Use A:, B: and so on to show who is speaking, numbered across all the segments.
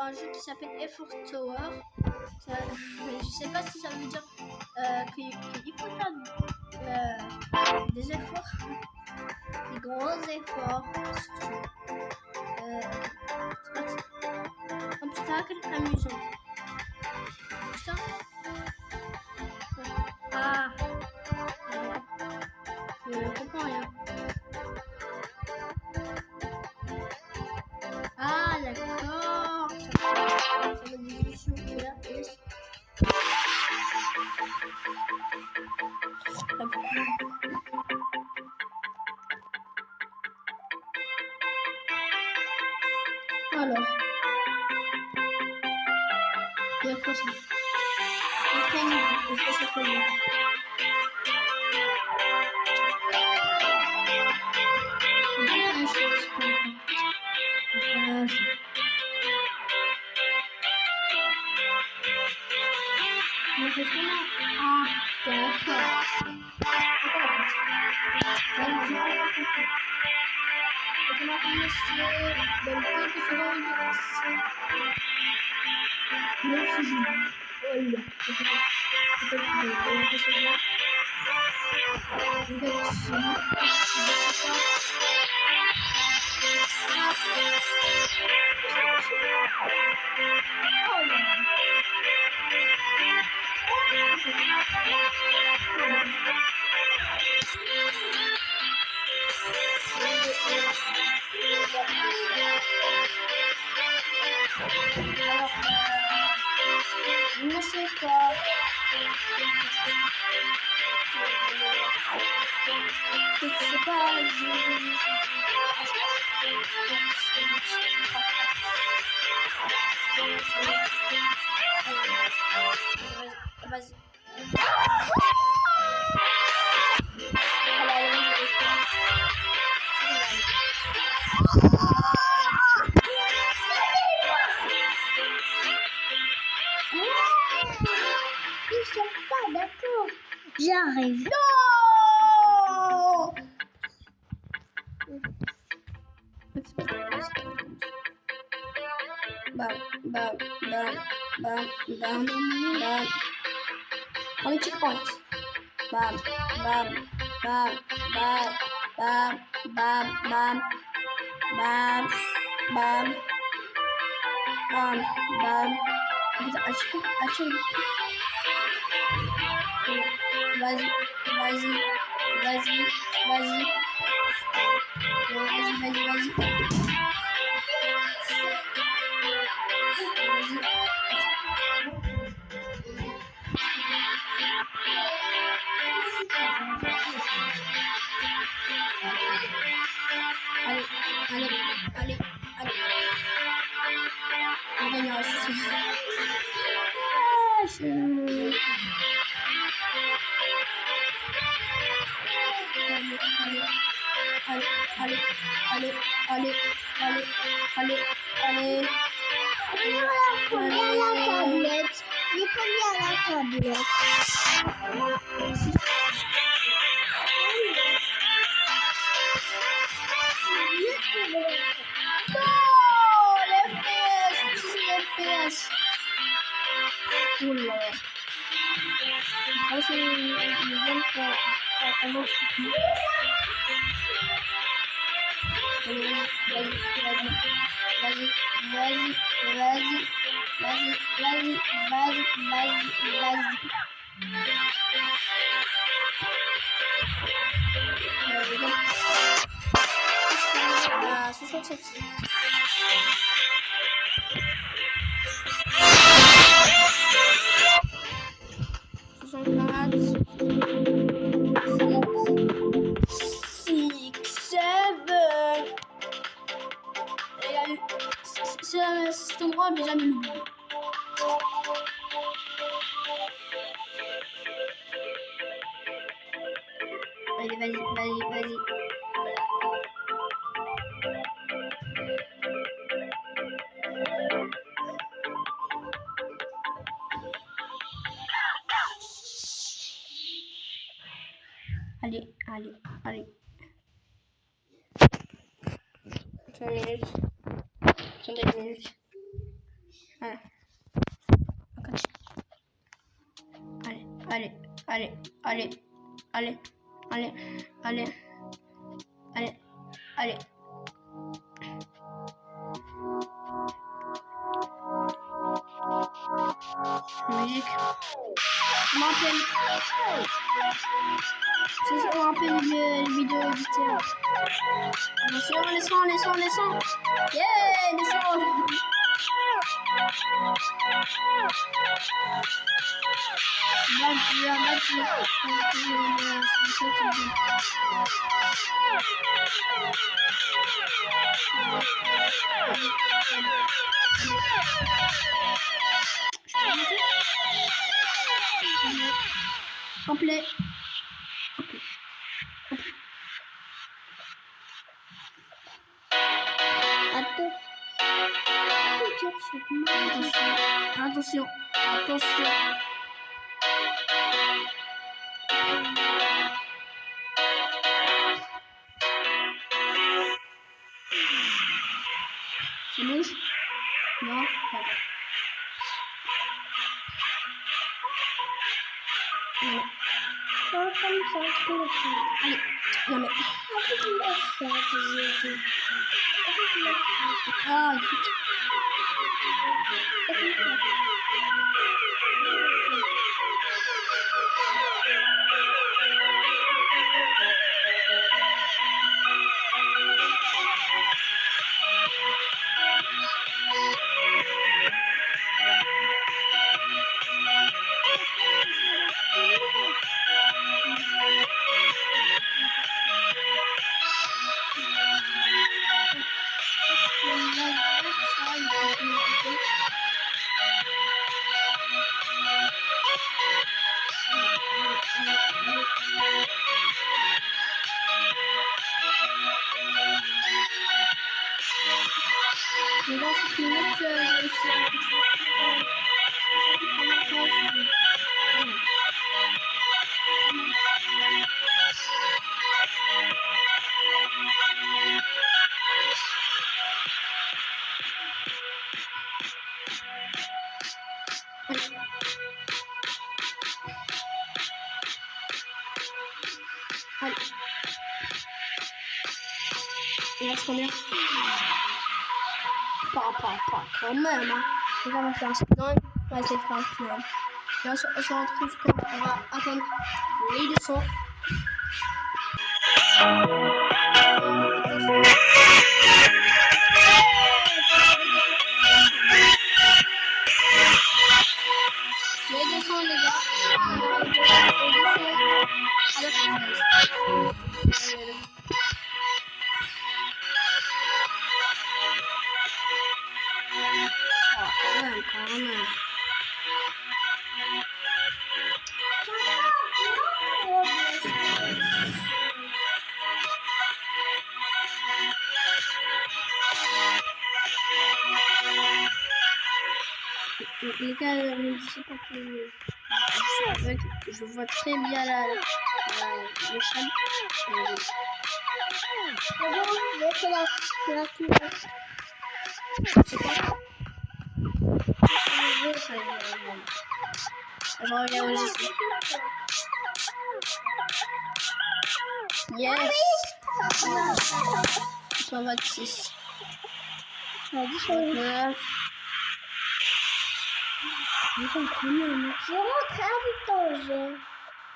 A: un jeu qui s'appelle Effort Tower. Ça, je sais pas si ça veut dire qu'il faut faire des efforts, des gros efforts. Obstacle amusant. Ça. Ah, je ne comprends rien. Ah, d'accord. Ça va d'évolution. Là, yes. Alors, il y a quoi ça? Entraînement, il faut s'entraîner. Ah, d'accord. On va commencer dans le quelques secondes. Le fusil. Oh là. Peut-être que je vais recevoir. Je vais oh là. Alors, je ne sais pas. Je ne sais pas. Vas-y.
B: Ils sont pas d'accord. J'arrive.
A: Non! Bam, bam, bam, bam, bam, bam. On est checkpoint. Bam, bam, bam, bam, bam, bam, bam, bam, bam, bam, bam. Achille. Vas-y. Vas-y. Allez. On gagne un souci. Allez.
B: Combien la tablette? Mais combien la tablette?
A: Oh, l'FPS. Oula. C'est une bonne fois. Vas-y. 67. Cet endroit, je vais jamais l'oublier. Vas-y. Allez. 5 minutes. Allez. On continue. Allez. Musique. Je me rappelle. C'est ça, on rappelle les vidéos éditées. Attention, les sons. Yeah, les sons. Complet. Attention. Ça bouge? Non, pas. Allez.
B: Comme ça, je le fais.
A: Allez. Non mais.
B: Avec le fait, j'ai dit. Avec le fait.
A: Ah, écoute.
B: Avec le fait.
A: Mais dans cette minute, je vais essayer un petit Allez. Il reste combien? Pas quand même, hein. On va faire un speedrun. On va essayer de faire un speedrun. Et on se retrouve quand on va attendre les leçons. Les leçons, les gars. Quand même. Les gars, ne sais pas que je vois très bien l'échelle. Je regarde aussi. Yes! 126. 29.
B: Je rentre avec ton jeu.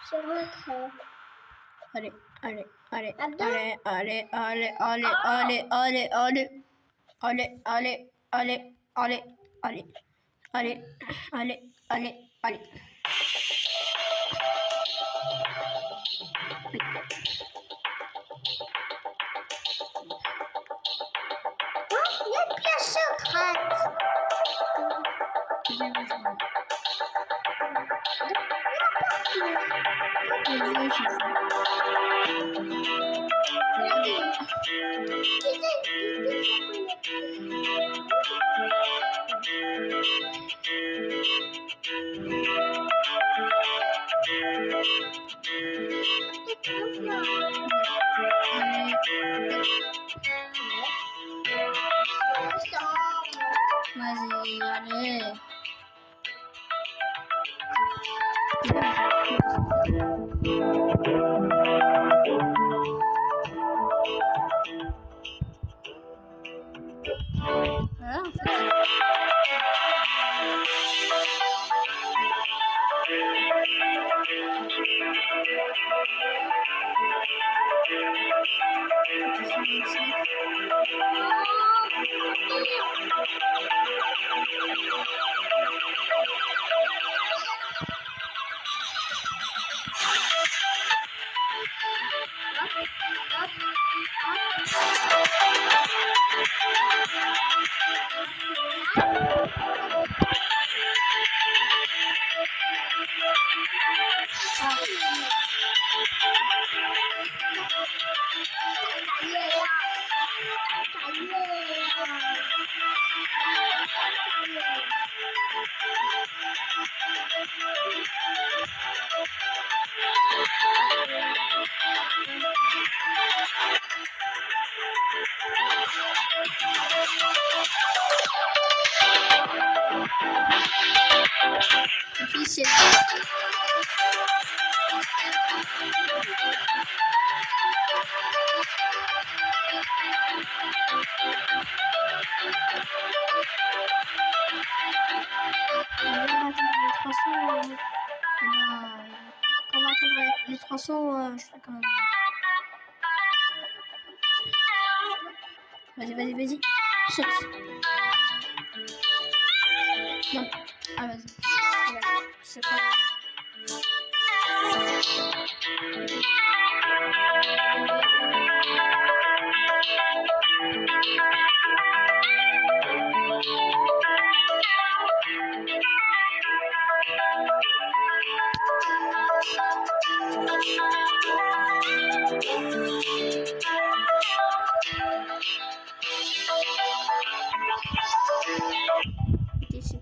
B: Je rentre.
A: Allez.
B: Abdou?
A: Allez.
B: Il y a une pièce secrète.
A: Vas-y, allez. Voilà, en fait. Officiel. Les 300, je fais quand même. Vas-y. Saute. Non. Ah, vas-y. Je sais pas. Ici.